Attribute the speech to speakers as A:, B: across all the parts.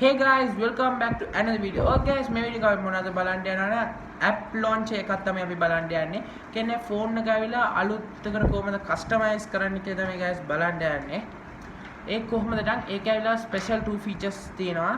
A: Hey guys, welcome back to another video. Okay guys, මේ video එකේ මොනවද බලන්න යනවනේ app launch එකක් තමයි අපි බලන්න යන්නේ. කියන්නේ phone එක ඇවිල්ලා අලුත් එකට කොහොමද customize කරන්න කියලා තමයි guys බලන්න යන්නේ. ඒක කොහොමද නම් ඒක ඇවිල්ලා special two features තියෙනවා.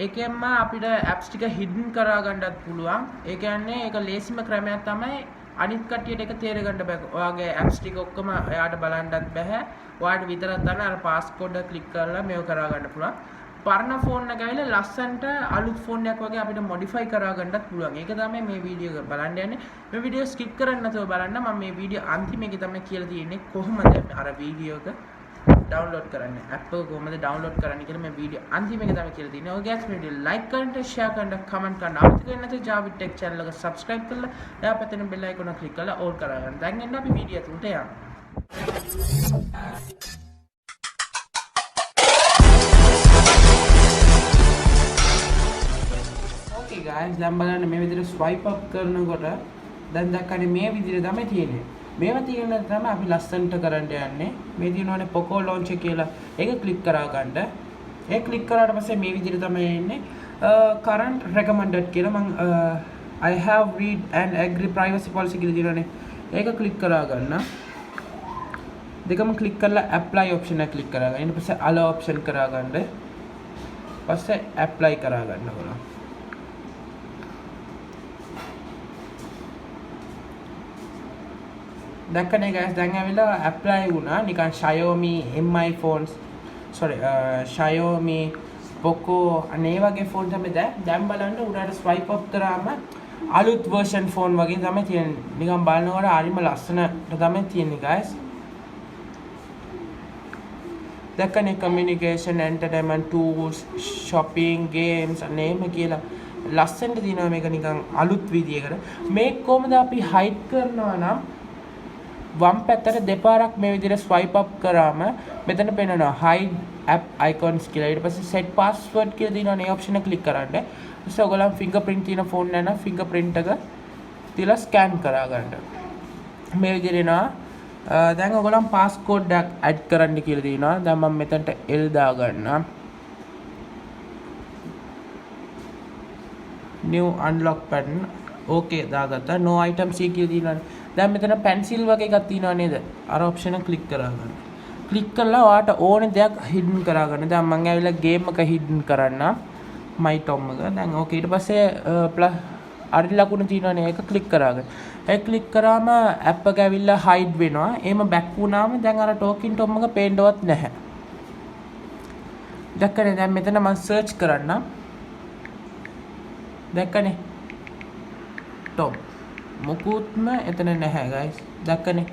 A: ඒකෙන්ම අපිට apps ටික hidden කරා ගන්නත් පුළුවන්. ඒ කියන්නේ ඒක ලේසිම ක්‍රමයක් තමයි අනිත් කට්ටියට ඒක තේරෙන්න බෑ. ඔයාගේ apps ටික ඔක්කොම එයාට බලන්නත් බෑ. ඔයාට විතරක් තමයි අර passcode එක click කරලා මේව කරා ගන්න පුළුවන්. පරණ ෆෝන් එක ඇවිල්ලා ලස්සන්ට අලුත් ෆෝන් එකක් වගේ අපිට මොඩිෆයි කරා ගන්නත් පුළුවන්. ඒක තමයි මේ වීඩියෝ එක බලන්න යන්නේ. මේ වීඩියෝ ස්කිප් කරන්න නැතුව බලන්න. මම මේ වීඩියෝ අන්තිමේක තමයි කියලා තියෙන්නේ කොහොමද අර වීඩියෝ එක ඩවුන්ලෝඩ් කරන්නේ. app එක කොහොමද ඩවුන්ලෝඩ් කරන්නේ කියලා මේ වීඩියෝ අන්තිමේක තමයි කියලා තියෙන්නේ. ඔය guys වීඩියෝ like කරන්න, share කරන්න, comment කරන්න. අමතක වෙන්නේ නැතුව Javith Tech channel එක subscribe කරලා එයා පැත්තෙන් bell icon එක click කරලා all කරා ගන්න. දැන් එන්න අපි වීඩියෝ තුලට යමු. guys දැන් බලන්න මේ විදිහට swipe up කරනකොට දැන් දැක්කනේ මේ විදිහට තමයි තියෙන්නේ. මේවා තියෙන තමයි අපි ලස්සනට කරන්න යන්නේ. මේ තියෙනවානේ Poco launch කියලා. ඒක click කරා ගන්න. ඒක click කරාට පස්සේ මේ විදිහට තමයි එන්නේ. current recommended කියලා මම I have read and agree privacy policy කියලා තියෙනවානේ. ඒක click කරා ගන්න. දෙකම click කරලා apply option එක click කරා ගන්න. ඊට පස්සේ allow option කරා ගන්න. පස්සේ apply කරා ගන්න ඕන. දැක්කනේ guys දැන් ඇවිල්ලා apply වුණා නිකන් Xiaomi Mi phones Xiaomi Poco අනේ වගේ ෆෝන් තමයි දැන් බලන්න උඩට swipe up කරාම අලුත් version phone වගේ තමයි තියෙන්නේ. නිකන් බලනකොට හරිම ලස්සනට තමයි තියෙන්නේ guys. දැක්කනේ communication entertainment tools shopping games අනේම කියලා ලස්සනට තියෙනවා මේක නිකන් අලුත් විදියකට. මේක කොහොමද අපි hide කරනවා නම් වම් පැත්තට දෙපාරක් මේ විදිහට swipe up කරාම මෙතන පෙන්නනවා hide app icons කියලා. ඊට පස්සේ set password කියලා දිනවනේ ඒ option එක click කරන්න. ඊට ඔයගොල්ලන් fingerprint තියෙන phone එක නම් fingerprint එක තියලා scan කරා ගන්න. මේ විදිහට එනවා. දැන් ඔයගොල්ලන් passcode එකක් add කරන්න කියලා දිනවා. දැන් මම මෙතනට L දා ගන්නම්. new unlock pattern okay දාගත්තා. no item C කියලා දිනවනේ. දැන් මෙතන pencil වගේ එකක් තියෙනව නේද? අර option එක click කරා ගන්න. click කරලා ඔයාට ඕනේ දෙයක් hidden කරා ගන්න. දැන් මම ඇවිල්ලා game එක hidden කරන්න. my tom එක. දැන් okay ඊට පස්සේ plus අර ලකුණ තියෙනවනේ ඒක click කරා ගන්න. ඒක click කරාම app එක ඇවිල්ලා hide වෙනවා. එහෙම back වුණාම දැන් අර talking tom එක පේන්නවත් නැහැ. දැක්කනේ දැන් මෙතන මම search කරන්න. දැක්කනේ tom මොකුත්ම එතන නැහැ guys. දැක්කනේ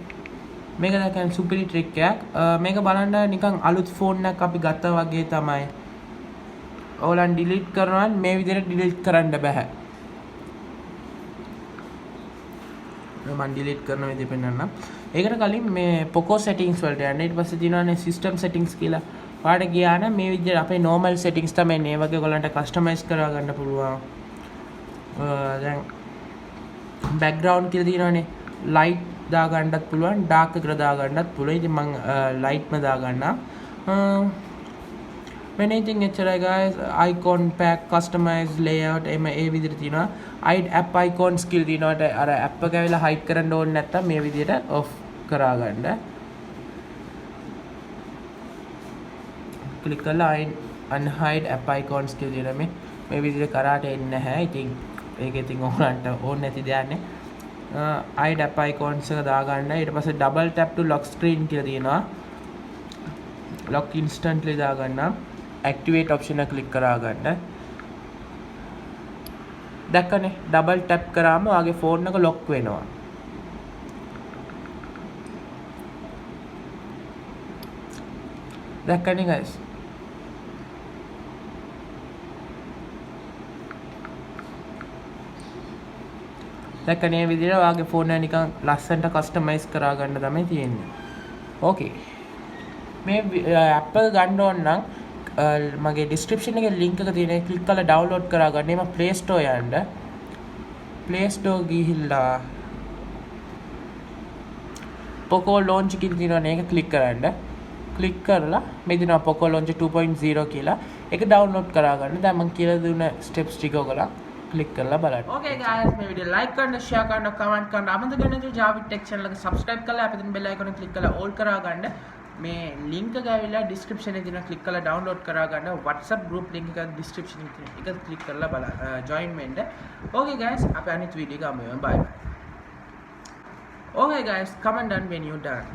A: මේක දැක්කනේ සුපිරි ට්‍රික් එකක්. මේක බලන්න නිකන් අලුත් ෆෝන් එකක් අපි ගත්තා වගේ තමයි. ඕලන් delete කරනවා මේ විදිහට delete කරන්න බෑ. මම delete කරන විදිහ පෙන්නන්නම්. ඒකට කලින් මේ Poco settings වලට යන්න. ඊට පස්සේ තියෙනවානේ system settings කියලා. ඔයාලට ගියා නම් මේ විදිහට අපේ normal settings තමයි මේ වගේ ඔයගලන්ට customize කරවා ගන්න පුළුවන්. දැන් background කියලා තියෙනවානේ light දා ගන්නත් පුළුවන් dark එකට දා ගන්නත් පුළුවන්. ඉතින් මම light ම දා ගන්නම්. when anything එච්චරයි guys. icon pack customize layout එම ඒ විදිහට තියෙනවා. hide app icons කියලා තියෙනවාට අර app එක ඇවිල්ලා hide කරන්න ඕනේ නැත්තම් මේ විදිහට off කරා ගන්න. click කරලා unhide app icons කියලා තියෙනවා මේ විදිහට කරාට එන්නේ නැහැ. ඉතින් ඒක ඉතින් ඕනන්ට ඕනේ නැති දෙයක් නේ. hide app icons එක දා ගන්න. ඊට පස්සේ double tap to lock screen කියලා තියෙනවා. lock instantly දා ගන්න. activate option එක click කරා ගන්න. දැක්කනේ double tap කරාම ඔයාගේ phone එක lock වෙනවා. දැක්කනේ guys. දැක්කනේ මේ විදිහට ඔයාගේ ෆෝන් එක නිකන් ලස්සනට කස්ටමයිස් කරා ගන්න තමයි තියෙන්නේ. ඕකේ. මේ app එක ගන්න ඕන නම් මගේ description එකේ link එක තියෙනවා. click කරලා download කරා ගන්න. එම Play Store යන්න. Play Store ගිහිල්ලා Poco launch කියලා තියෙනවනේ ඒක click කරන්න. click කරලා මේ දෙනවා Poco launch 2.0 කියලා. ඒක ඩවුන්ලෝඩ් කරා ගන්න. දැන් මම කියලා දුන්න ස්ටෙප්ස් ටික ඔයගොල්ලෝ ක්ලික් කරලා බලන්න. Okay guys මේ වීඩියෝ like කරන්න, share කරන්න, comment කරන්න. අමතක වෙන්නේ Javith Tech channel එක subscribe කරලා අපිට bell icon එක click කරලා all කරා ගන්න. මේ link එක ඇවිල්ලා description එකේ තියෙනවා click කරලා download කරා ගන්න. WhatsApp group link එක description එකේ තියෙනවා. ඒක click කරලා බලන්න join වෙන්න. Okay guys අපි අනිත් වීඩියෝ එක ගමු. Bye bye. Okay guys, comment down when you done.